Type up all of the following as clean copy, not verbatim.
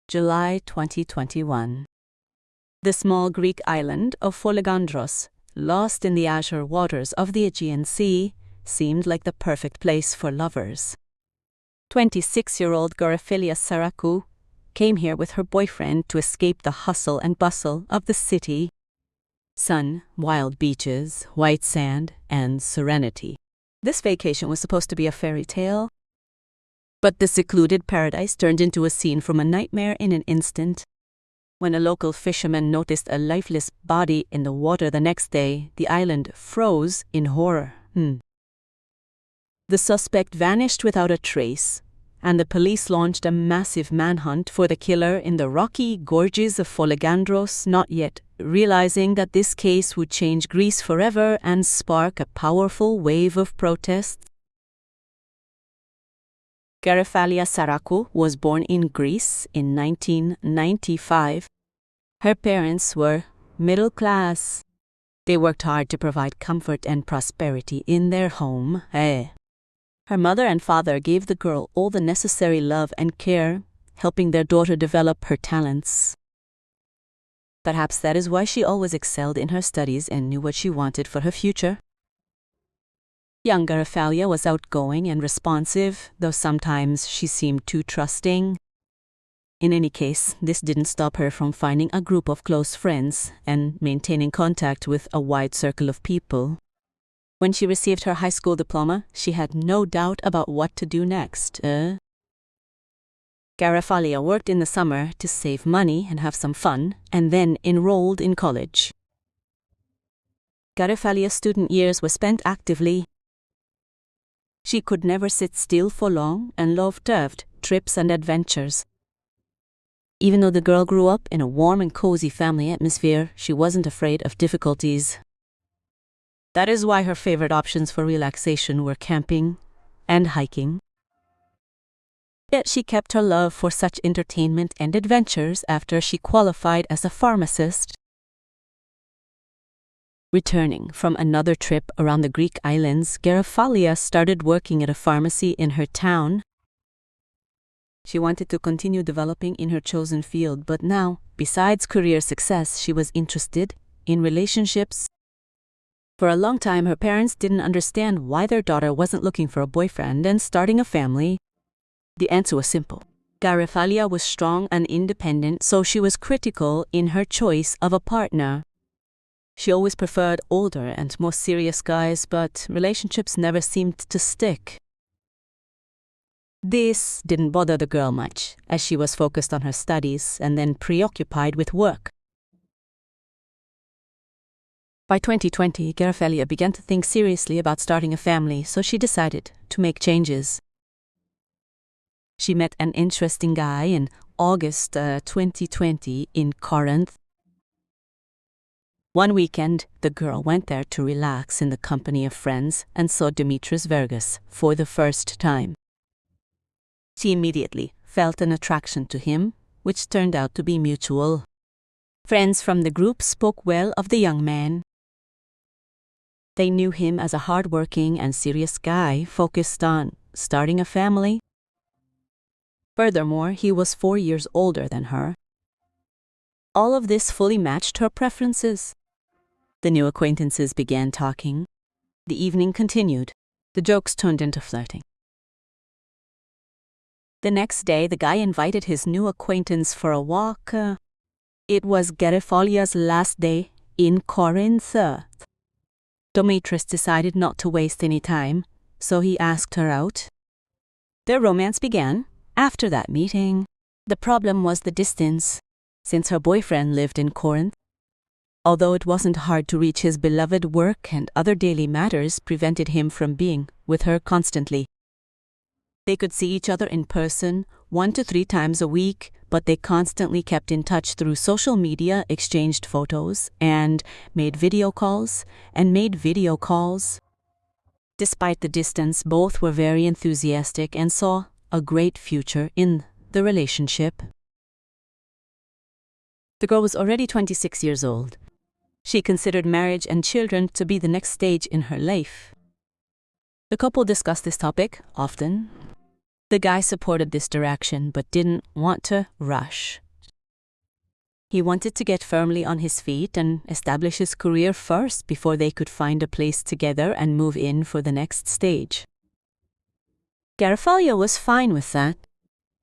July 2021. The small Greek island of Folegandros, lost in the azure waters of the Aegean Sea, seemed like the perfect place for lovers. 26-year-old Gariphilia Sarakou came here with her boyfriend to escape the hustle and bustle of the city. Sun, wild beaches, white sand, and serenity. This vacation was supposed to be a fairy tale, but the secluded paradise turned into a scene from a nightmare in an instant. When a local fisherman noticed a lifeless body in the water the next day, the island froze in horror. The suspect vanished without a trace, and the police launched a massive manhunt for the killer in the rocky gorges of Folegandros, not yet realizing that this case would change Greece forever and spark a powerful wave of protests. Gariphilia Sarakou was born in Greece in 1995. Her parents were middle class. They worked hard to provide comfort and prosperity in their home. Her mother and father gave the girl all the necessary love and care, helping their daughter develop her talents. Perhaps that is why she always excelled in her studies and knew what she wanted for her future. Young Gariphilia was outgoing and responsive, though sometimes she seemed too trusting. In any case, this didn't stop her from finding a group of close friends and maintaining contact with a wide circle of people. When she received her high school diploma, she had no doubt about what to do next. Gariphilia worked in the summer to save money and have some fun, and then enrolled in college. Gariphilia's student years were spent actively. She could never sit still for long and loved trips and adventures. Even though the girl grew up in a warm and cozy family atmosphere, she wasn't afraid of difficulties. That is why her favorite options for relaxation were camping and hiking. Yet she kept her love for such entertainment and adventures after she qualified as a pharmacist. Returning from another trip around the Greek islands, Gariphilia started working at a pharmacy in her town. She wanted to continue developing in her chosen field, but now, besides career success, she was interested in relationships. For a long time, her parents didn't understand why their daughter wasn't looking for a boyfriend and starting a family. The answer was simple. Gariphilia was strong and independent, so she was critical in her choice of a partner. She always preferred older and more serious guys, but relationships never seemed to stick. This didn't bother the girl much, as she was focused on her studies and then preoccupied with work. By 2020, Gariphilia began to think seriously about starting a family, so she decided to make changes. She met an interesting guy in August 2020 in Corinth. One weekend, the girl went there to relax in the company of friends and saw Dimitris Vergas for the first time. She immediately felt an attraction to him, which turned out to be mutual. Friends from the group spoke well of the young man. They knew him as a hard-working and serious guy focused on starting a family. Furthermore, he was 4 years older than her. All of this fully matched her preferences. The new acquaintances began talking. The evening continued. The jokes turned into flirting. The next day, the guy invited his new acquaintance for a walk. It was Gariphilia's last day in Corinth. Dimitris decided not to waste any time, so he asked her out. Their romance began after that meeting. The problem was the distance, since her boyfriend lived in Corinth. Although it wasn't hard to reach, his beloved work and other daily matters prevented him from being with her constantly. They could see each other in person 1 to 3 times a week, but they constantly kept in touch through social media, exchanged photos, and made video calls. Despite the distance, both were very enthusiastic and saw a great future in the relationship. The girl was already 26 years old. She considered marriage and children to be the next stage in her life. The couple discussed this topic often. The guy supported this direction but didn't want to rush. He wanted to get firmly on his feet and establish his career first before they could find a place together and move in for the next stage. Garofallia was fine with that.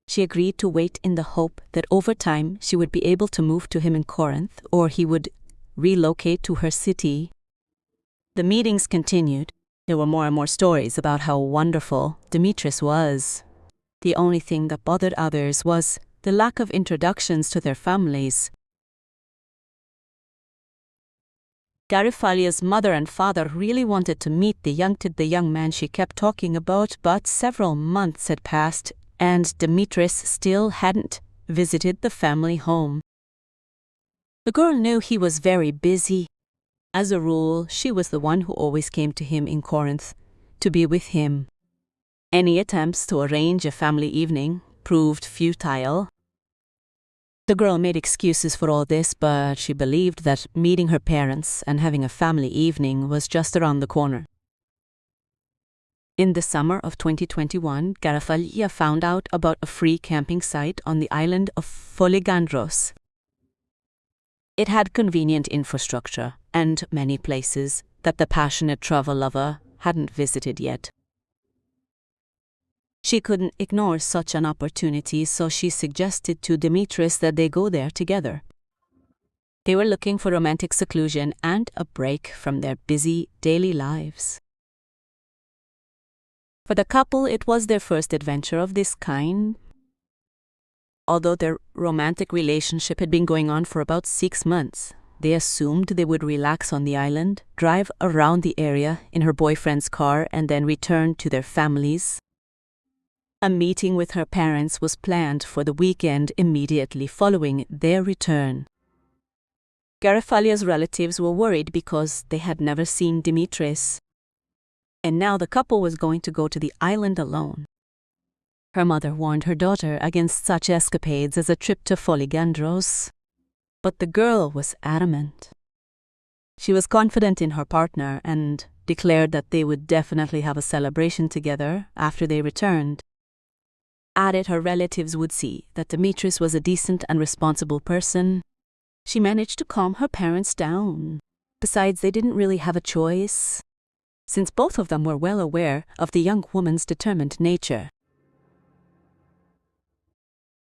She agreed to wait in the hope that over time she would be able to move to him in Corinth or he would relocate to her city. The meetings continued. There were more and more stories about how wonderful Dimitris was. The only thing that bothered others was the lack of introductions to their families. Garofallia's mother and father really wanted to meet the young man she kept talking about, but several months had passed and Dimitris still hadn't visited the family home. The girl knew he was very busy. As a rule, she was the one who always came to him in Corinth to be with him. Any attempts to arrange a family evening proved futile. The girl made excuses for all this, but she believed that meeting her parents and having a family evening was just around the corner. In the summer of 2021, Garofallia found out about a free camping site on the island of Folegandros. It had convenient infrastructure and many places that the passionate travel lover hadn't visited yet. She couldn't ignore such an opportunity, so she suggested to Dimitris that they go there together. They were looking for romantic seclusion and a break from their busy daily lives. For the couple, it was their first adventure of this kind. Although their romantic relationship had been going on for about 6 months, they assumed they would relax on the island, drive around the area in her boyfriend's car, and then return to their families. A meeting with her parents was planned for the weekend immediately following their return. Garofallia's relatives were worried because they had never seen Dimitris, and now the couple was going to go to the island alone. Her mother warned her daughter against such escapades as a trip to Folegandros, but the girl was adamant. She was confident in her partner and declared that they would definitely have a celebration together after they returned. Added her relatives would see that Dimitris was a decent and responsible person. She managed to calm her parents down. Besides, they didn't really have a choice, since both of them were well aware of the young woman's determined nature.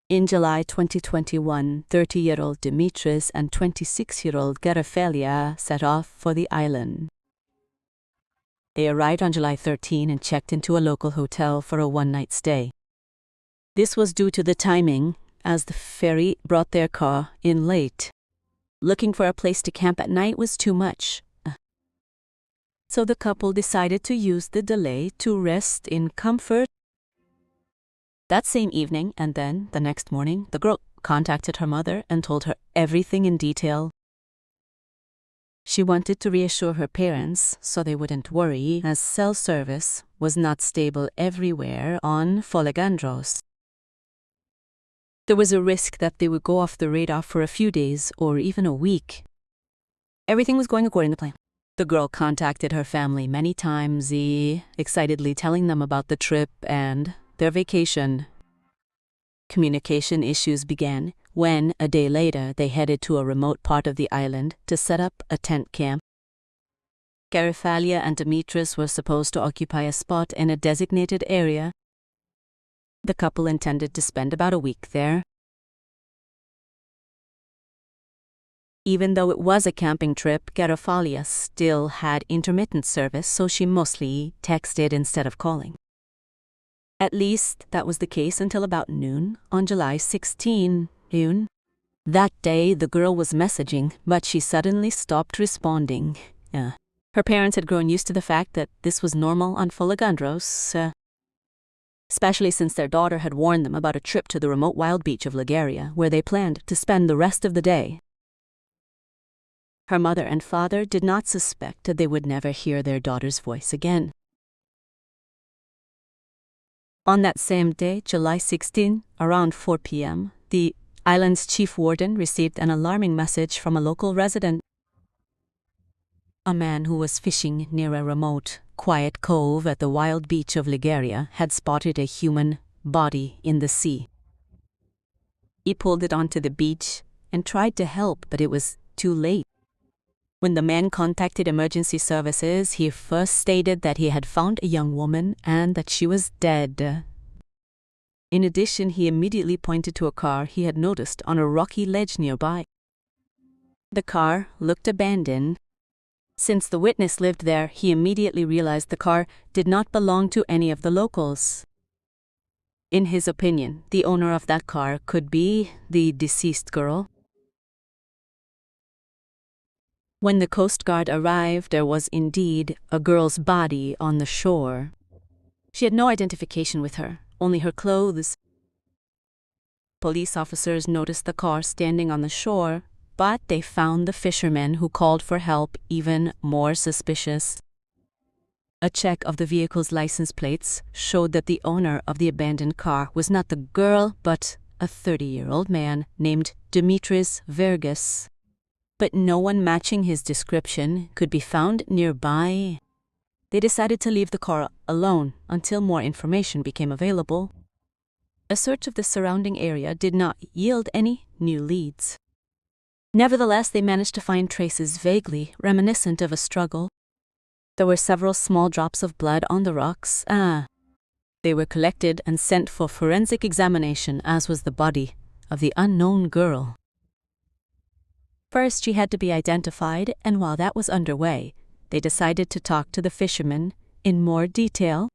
In July 2021, 30-year-old Dimitris and 26-year-old Garofallia set off for the island. They arrived on July 13 and checked into a local hotel for a one-night stay. This was due to the timing, as the ferry brought their car in late. Looking for a place to camp at night was too much. So the couple decided to use the delay to rest in comfort. That same evening, and then the next morning, the girl contacted her mother and told her everything in detail. She wanted to reassure her parents so they wouldn't worry, as cell service was not stable everywhere on Folegandros. There was a risk that they would go off the radar for a few days or even a week. Everything was going according to plan. The girl contacted her family many times, excitedly telling them about the trip and their vacation. Communication issues began when, a day later, they headed to a remote part of the island to set up a tent camp. Garofallia and Dimitris were supposed to occupy a spot in a designated area. The couple intended to spend about a week there. Even though it was a camping trip, Garofallia still had intermittent service, so she mostly texted instead of calling. At least that was the case until about noon on July 16. That day, the girl was messaging, but she suddenly stopped responding. Her parents had grown used to the fact that this was normal on Folegandros, especially since their daughter had warned them about a trip to the remote wild beach of Ligaria, where they planned to spend the rest of the day. Her mother and father did not suspect that they would never hear their daughter's voice again. On that same day, July 16, around 4 p.m., the island's chief warden received an alarming message from a local resident. A man who was fishing near a remote, quiet cove at the wild beach of Ligaria had spotted a human body in the sea. He pulled it onto the beach and tried to help, but it was too late. When the man contacted emergency services, he first stated that he had found a young woman and that she was dead. In addition, he immediately pointed to a car he had noticed on a rocky ledge nearby. The car looked abandoned. Since the witness lived there, he immediately realized the car did not belong to any of the locals. In his opinion, the owner of that car could be the deceased girl. When the Coast Guard arrived, there was indeed a girl's body on the shore. She had no identification with her, only her clothes. Police officers noticed the car standing on the shore, but they found the fishermen who called for help even more suspicious. A check of the vehicle's license plates showed that the owner of the abandoned car was not the girl, but a 30-year-old man named Dimitris Vergas. But no one matching his description could be found nearby. They decided to leave the car alone until more information became available. A search of the surrounding area did not yield any new leads. Nevertheless, they managed to find traces vaguely reminiscent of a struggle. There were several small drops of blood on the rocks. They were collected and sent for forensic examination, as was the body of the unknown girl. First, she had to be identified, and while that was underway, they decided to talk to the fisherman in more detail.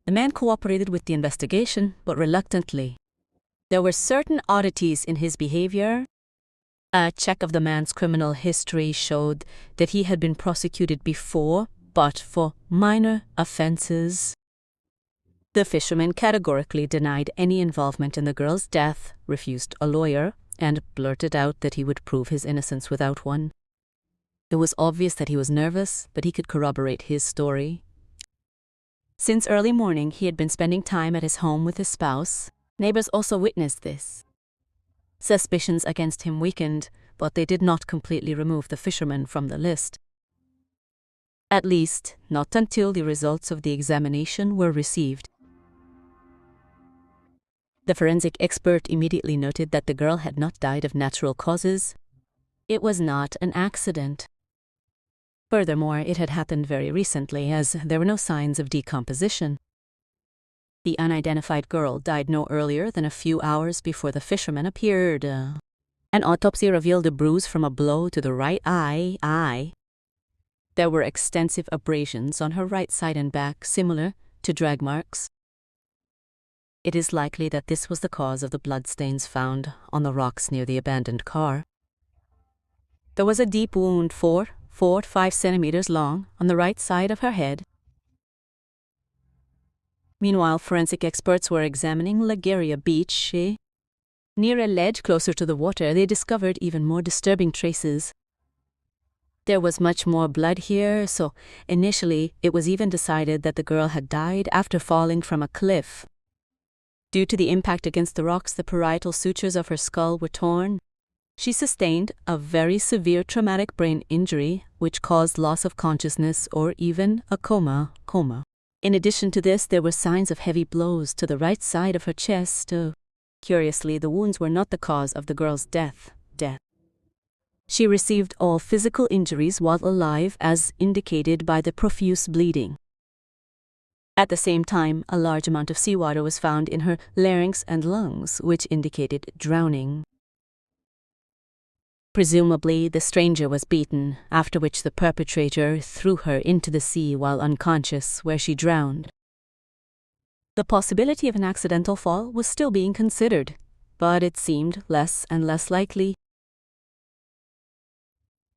The man cooperated with the investigation, but reluctantly. There were certain oddities in his behavior. A check of the man's criminal history showed that he had been prosecuted before, but for minor offenses. The fisherman categorically denied any involvement in the girl's death, refused a lawyer, and blurted out that he would prove his innocence without one. It was obvious that he was nervous, but he could corroborate his story. Since early morning, he had been spending time at his home with his spouse. Neighbors also witnessed this. Suspicions against him weakened, but they did not completely remove the fisherman from the list. At least, not until the results of the examination were received. The forensic expert immediately noted that the girl had not died of natural causes. It was not an accident. Furthermore, it had happened very recently, as there were no signs of decomposition. The unidentified girl died no earlier than a few hours before the fisherman appeared. An autopsy revealed a bruise from a blow to the right eye. There were extensive abrasions on her right side and back, similar to drag marks. It is likely that this was the cause of the bloodstains found on the rocks near the abandoned car. There was a deep wound 4 to 5 centimeters long on the right side of her head. Meanwhile, forensic experts were examining Lagaria Beach. Near a ledge closer to the water, they discovered even more disturbing traces. There was much more blood here, so initially it was even decided that the girl had died after falling from a cliff. Due to the impact against the rocks, the parietal sutures of her skull were torn. She sustained a very severe traumatic brain injury, which caused loss of consciousness or even a coma. In addition to this, there were signs of heavy blows to the right side of her chest. Curiously, the wounds were not the cause of the girl's death. She received all physical injuries while alive, as indicated by the profuse bleeding. At the same time, a large amount of seawater was found in her larynx and lungs, which indicated drowning. Presumably, the stranger was beaten, after which the perpetrator threw her into the sea while unconscious, where she drowned. The possibility of an accidental fall was still being considered, but it seemed less and less likely.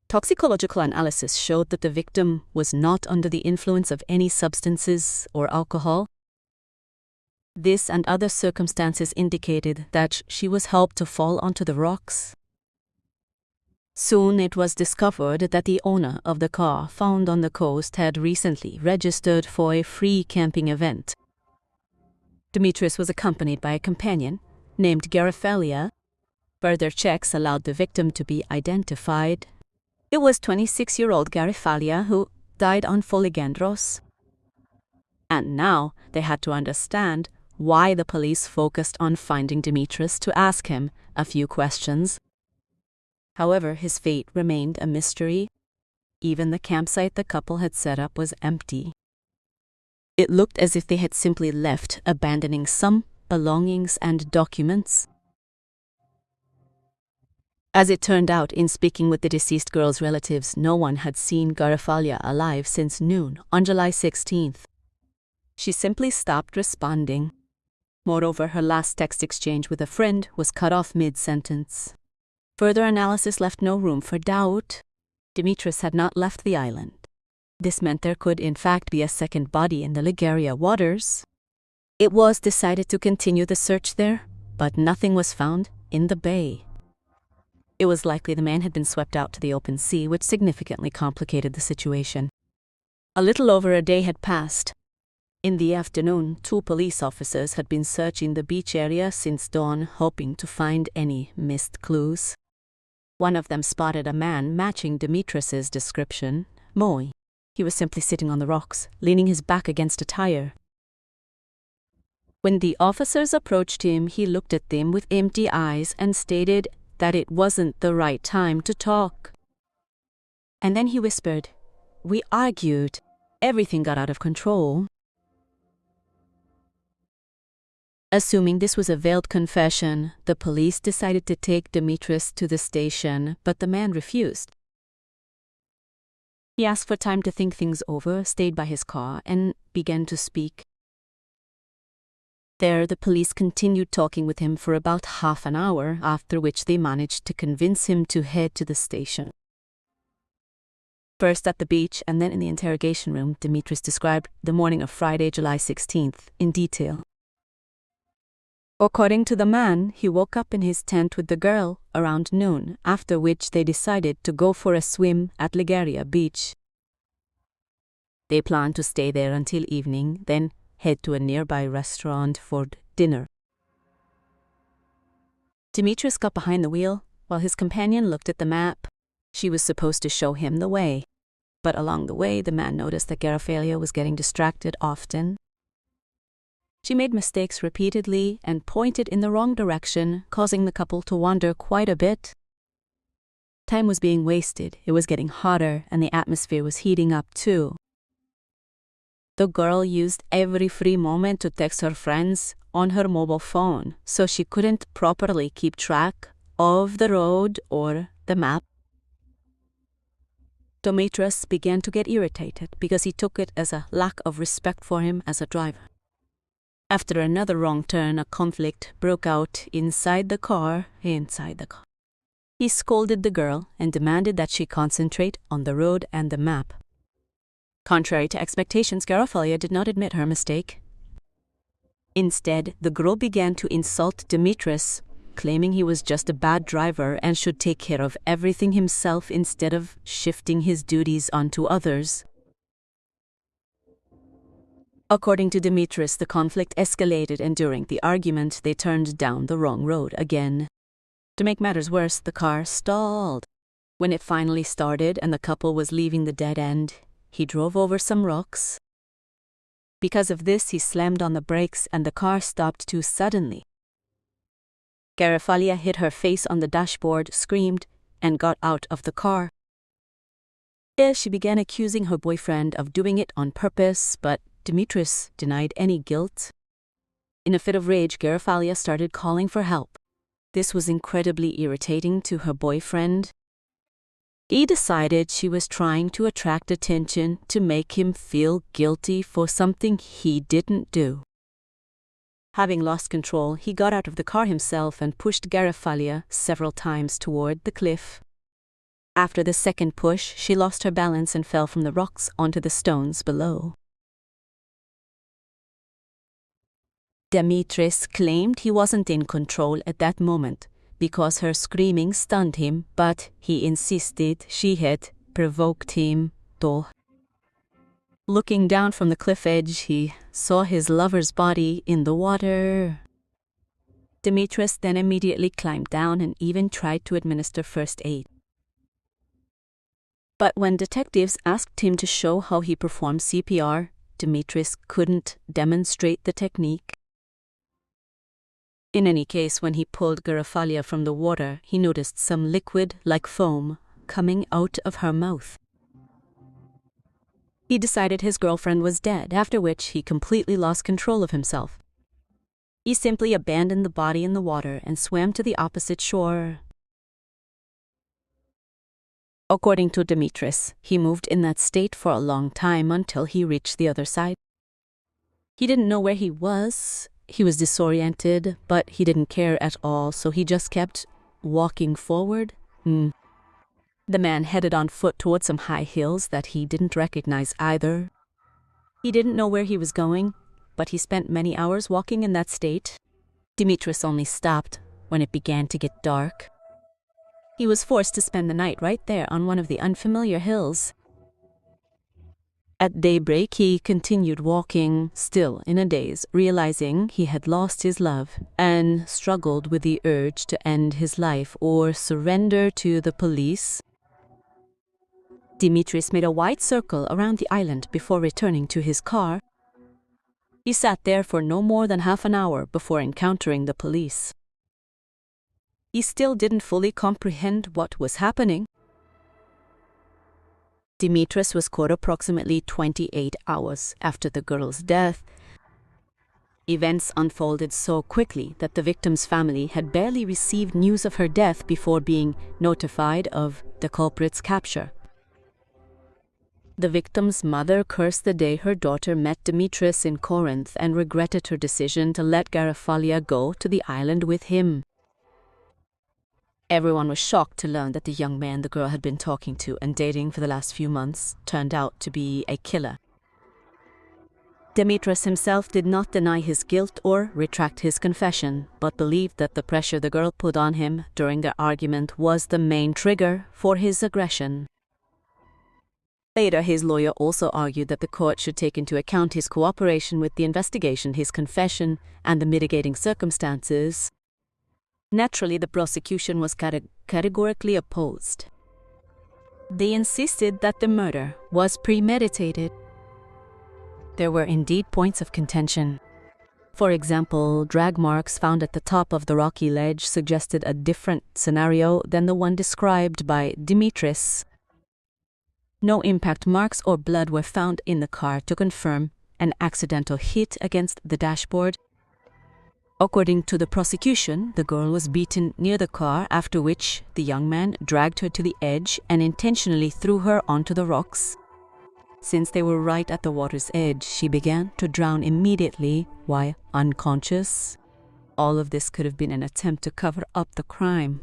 Toxicological analysis showed that the victim was not under the influence of any substances or alcohol. This and other circumstances indicated that she was helped to fall onto the rocks. Soon it was discovered that the owner of the car found on the coast had recently registered for a free camping event. Dimitris was accompanied by a companion named Garifalia. Further checks allowed the victim to be identified. It was 26-year-old Garifalia who died on Foligandros. And now they had to understand why the police focused on finding Dimitris to ask him a few questions. However, his fate remained a mystery. Even the campsite the couple had set up was empty. It looked as if they had simply left, abandoning some belongings and documents. As it turned out, in speaking with the deceased girl's relatives, no one had seen Garafalia alive since noon on July 16th. She simply stopped responding. Moreover, her last text exchange with a friend was cut off mid-sentence. Further analysis left no room for doubt. Dimitris had not left the island. This meant there could in fact be a second body in the Ligeria waters. It was decided to continue the search there, but nothing was found in the bay. It was likely the man had been swept out to the open sea, which significantly complicated the situation. A little over a day had passed. In the afternoon, 2 police officers had been searching the beach area since dawn, hoping to find any missed clues. One of them spotted a man matching Dimitris's description, Moi. He was simply sitting on the rocks, leaning his back against a tire. When the officers approached him, he looked at them with empty eyes and stated that it wasn't the right time to talk. And then he whispered, "We argued. Everything got out of control." Assuming this was a veiled confession, the police decided to take Dimitris to the station, but the man refused. He asked for time to think things over, stayed by his car, and began to speak. There, the police continued talking with him for about half an hour, after which they managed to convince him to head to the station. First at the beach and then in the interrogation room, Dimitris described the morning of Friday, July 16th, in detail. According to the man, he woke up in his tent with the girl around noon, after which they decided to go for a swim at Ligeria Beach. They planned to stay there until evening, then head to a nearby restaurant for dinner. Dimitris got behind the wheel while his companion looked at the map. She was supposed to show him the way, but along the way the man noticed that Garafalia was getting distracted often. She made mistakes repeatedly and pointed in the wrong direction, causing the couple to wander quite a bit. Time was being wasted, it was getting hotter, and the atmosphere was heating up too. The girl used every free moment to text her friends on her mobile phone, so she couldn't properly keep track of the road or the map. Dimitris began to get irritated because he took it as a lack of respect for him as a driver. After another wrong turn, a conflict broke out inside the car. He scolded the girl and demanded that she concentrate on the road and the map. Contrary to expectations, Garafalia did not admit her mistake. Instead, the girl began to insult Dimitris, claiming he was just a bad driver and should take care of everything himself instead of shifting his duties onto others. According to Dimitris, the conflict escalated, and during the argument, they turned down the wrong road again. To make matters worse, the car stalled. When it finally started and the couple was leaving the dead end, he drove over some rocks. Because of this, he slammed on the brakes and the car stopped too suddenly. Garafalia hit her face on the dashboard, screamed, and got out of the car. She began accusing her boyfriend of doing it on purpose, but Dimitris denied any guilt. In a fit of rage, Garafalia started calling for help. This was incredibly irritating to her boyfriend. He decided she was trying to attract attention to make him feel guilty for something he didn't do. Having lost control, he got out of the car himself and pushed Garafalia several times toward the cliff. After the second push, she lost her balance and fell from the rocks onto the stones below. Dimitris claimed he wasn't in control at that moment because her screaming stunned him, but he insisted she had provoked him to. Looking down from the cliff edge, he saw his lover's body in the water. Dimitris then immediately climbed down and even tried to administer first aid. But when detectives asked him to show how he performed CPR, Dimitris couldn't demonstrate the technique. In any case, when he pulled Garafalia from the water, he noticed some liquid, like foam, coming out of her mouth. He decided his girlfriend was dead, after which he completely lost control of himself. He simply abandoned the body in the water and swam to the opposite shore. According to Dimitris, he moved in that state for a long time until he reached the other side. He didn't know where he was. He was disoriented, but he didn't care at all, so he just kept walking forward. The man headed on foot towards some high hills that he didn't recognize either. He didn't know where he was going, but he spent many hours walking in that state. Dimitris only stopped when it began to get dark. He was forced to spend the night right there on one of the unfamiliar hills. At daybreak, he continued walking, still in a daze, realizing he had lost his love and struggled with the urge to end his life or surrender to the police. Dimitris made a wide circle around the island before returning to his car. He sat there for no more than half an hour before encountering the police. He still didn't fully comprehend what was happening. Dimitris was caught approximately 28 hours after the girl's death. Events unfolded so quickly that the victim's family had barely received news of her death before being notified of the culprit's capture. The victim's mother cursed the day her daughter met Dimitris in Corinth and regretted her decision to let Garafalia go to the island with him. Everyone was shocked to learn that the young man the girl had been talking to and dating for the last few months turned out to be a killer. Dimitris himself did not deny his guilt or retract his confession, but believed that the pressure the girl put on him during their argument was the main trigger for his aggression. Later, his lawyer also argued that the court should take into account his cooperation with the investigation, his confession, and the mitigating circumstances. Naturally, the prosecution was categorically opposed. They insisted that the murder was premeditated. There were indeed points of contention. For example, drag marks found at the top of the rocky ledge suggested a different scenario than the one described by Dimitris. No impact marks or blood were found in the car to confirm an accidental hit against the dashboard. According to the prosecution, the girl was beaten near the car, after which the young man dragged her to the edge and intentionally threw her onto the rocks. Since they were right at the water's edge, she began to drown immediately while unconscious. All of this could have been an attempt to cover up the crime.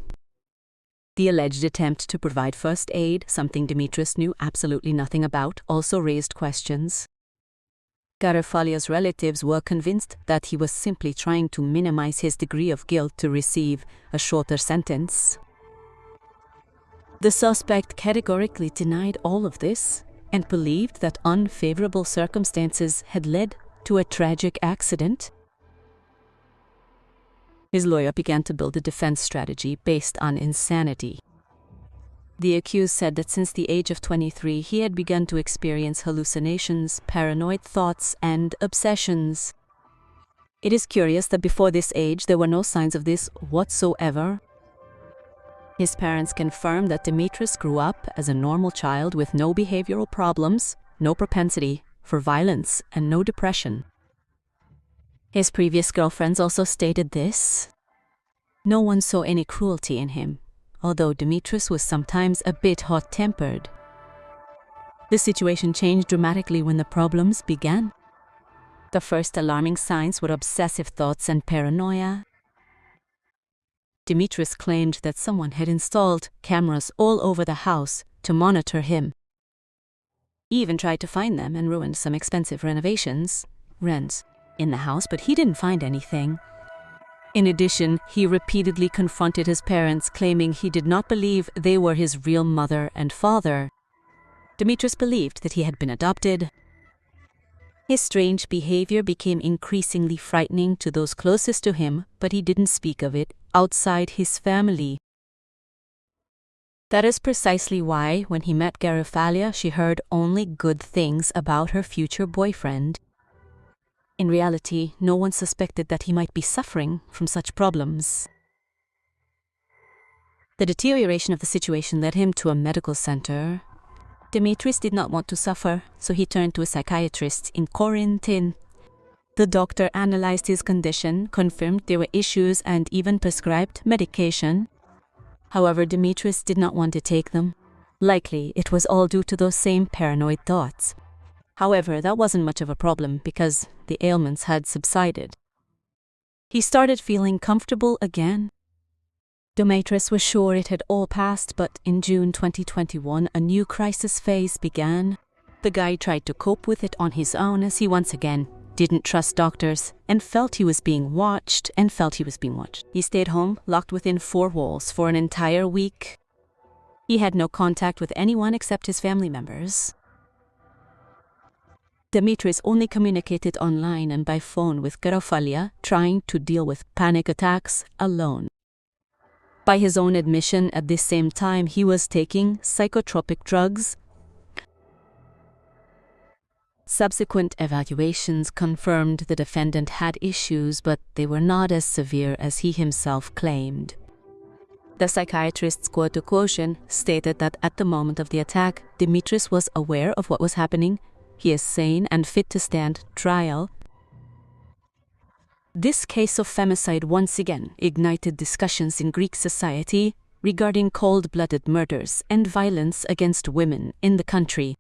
The alleged attempt to provide first aid, something Dimitris knew absolutely nothing about, also raised questions. Garafalia's relatives were convinced that he was simply trying to minimize his degree of guilt to receive a shorter sentence. The suspect categorically denied all of this and believed that unfavorable circumstances had led to a tragic accident. His lawyer began to build a defense strategy based on insanity. The accused said that since the age of 23, he had begun to experience hallucinations, paranoid thoughts, and obsessions. It is curious that before this age, there were no signs of this whatsoever. His parents confirmed that Dimitris grew up as a normal child with no behavioral problems, no propensity for violence, and no depression. His previous girlfriends also stated this. No one saw any cruelty in him, although Dimitris was sometimes a bit hot-tempered. The situation changed dramatically when the problems began. The first alarming signs were obsessive thoughts and paranoia. Dimitris claimed that someone had installed cameras all over the house to monitor him. He even tried to find them and ruined some expensive renovations in the house, but he didn't find anything. In addition, he repeatedly confronted his parents, claiming he did not believe they were his real mother and father. Dimitris believed that he had been adopted. His strange behavior became increasingly frightening to those closest to him, but he didn't speak of it outside his family. That is precisely why, when he met Garofallia, she heard only good things about her future boyfriend. In reality, no one suspected that he might be suffering from such problems. The deterioration of the situation led him to a medical center. Dimitris did not want to suffer, so he turned to a psychiatrist in Corinth. The doctor analyzed his condition, confirmed there were issues, and even prescribed medication. However, Dimitris did not want to take them. Likely, it was all due to those same paranoid thoughts. However, that wasn't much of a problem because the ailments had subsided. He started feeling comfortable again. Dimitris was sure it had all passed, but in June 2021, a new crisis phase began. The guy tried to cope with it on his own as he once again didn't trust doctors and felt he was being watched. He stayed home, locked within 4 walls for an entire week. He had no contact with anyone except his family members. Dimitris only communicated online and by phone with Garofallia, trying to deal with panic attacks alone. By his own admission, at this same time, he was taking psychotropic drugs. Subsequent evaluations confirmed the defendant had issues, but they were not as severe as he himself claimed. The psychiatrist's quotation stated that at the moment of the attack, Dimitris was aware of what was happening. He is sane and fit to stand trial. This case of femicide once again ignited discussions in Greek society regarding cold-blooded murders and violence against women in the country.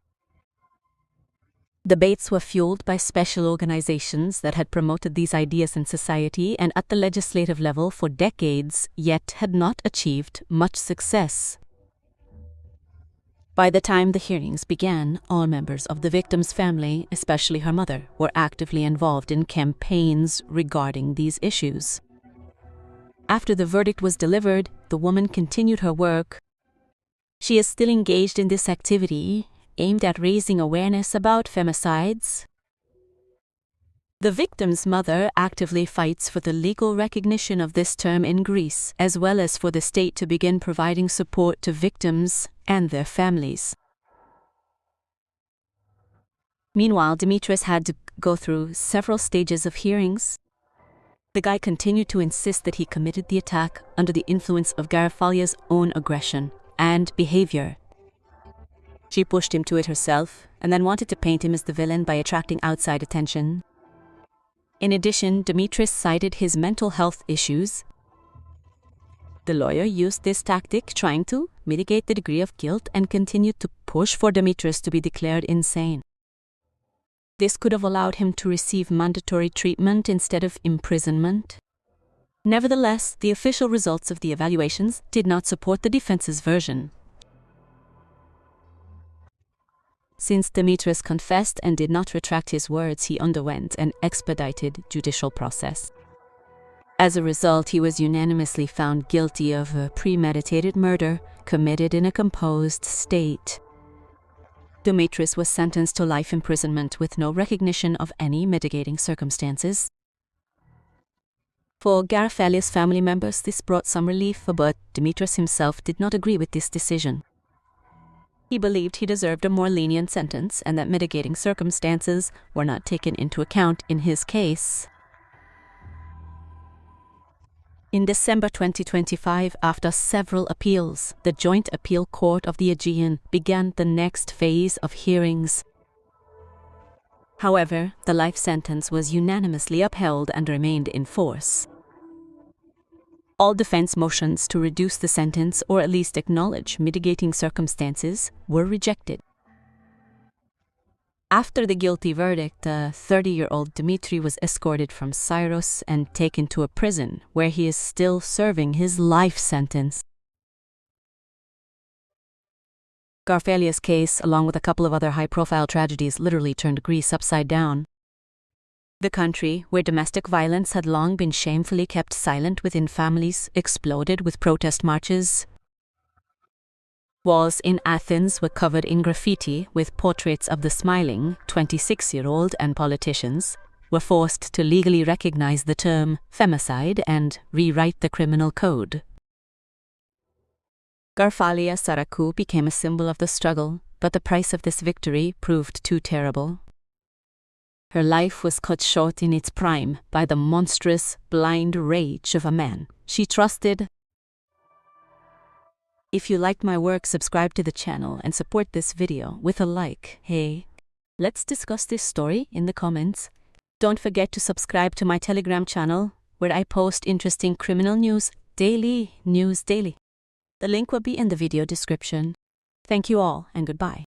Debates were fueled by special organizations that had promoted these ideas in society and at the legislative level for decades, yet had not achieved much success. By the time the hearings began, all members of the victim's family, especially her mother, were actively involved in campaigns regarding these issues. After the verdict was delivered, the woman continued her work. She is still engaged in this activity, aimed at raising awareness about femicides. The victim's mother actively fights for the legal recognition of this term in Greece, as well as for the state to begin providing support to victims and their families. Meanwhile, Dimitris had to go through several stages of hearings. The guy continued to insist that he committed the attack under the influence of Garofallia's own aggression and behavior. She pushed him to it herself and then wanted to paint him as the villain by attracting outside attention. In addition, Dimitris cited his mental health issues. The lawyer used this tactic, trying to mitigate the degree of guilt, and continued to push for Dimitris to be declared insane. This could have allowed him to receive mandatory treatment instead of imprisonment. Nevertheless, the official results of the evaluations did not support the defense's version. Since Dimitris confessed and did not retract his words, he underwent an expedited judicial process. As a result, he was unanimously found guilty of a premeditated murder committed in a composed state. Dimitris was sentenced to life imprisonment with no recognition of any mitigating circumstances. For Garofallia's family members, this brought some relief, but Dimitris himself did not agree with this decision. He believed he deserved a more lenient sentence and that mitigating circumstances were not taken into account in his case. In December 2025, after several appeals, the Joint Appeal Court of the Aegean began the next phase of hearings. However, the life sentence was unanimously upheld and remained in force. All defense motions to reduce the sentence or at least acknowledge mitigating circumstances were rejected. After the guilty verdict, the 30-year-old Dimitri was escorted from Syros and taken to a prison where he is still serving his life sentence. Garofallia's case, along with a couple of other high-profile tragedies, literally turned Greece upside down. The country, where domestic violence had long been shamefully kept silent within families, exploded with protest marches. Walls in Athens were covered in graffiti with portraits of the smiling 26-year-old, and politicians were forced to legally recognize the term femicide and rewrite the criminal code. Garfalia Saraku became a symbol of the struggle, but the price of this victory proved too terrible. Her life was cut short in its prime by the monstrous, blind rage of a man she trusted. If you liked my work, subscribe to the channel and support this video with a like. Hey, let's discuss this story in the comments. Don't forget to subscribe to my Telegram channel, where I post interesting criminal news daily. The link will be in the video description. Thank you all, and goodbye.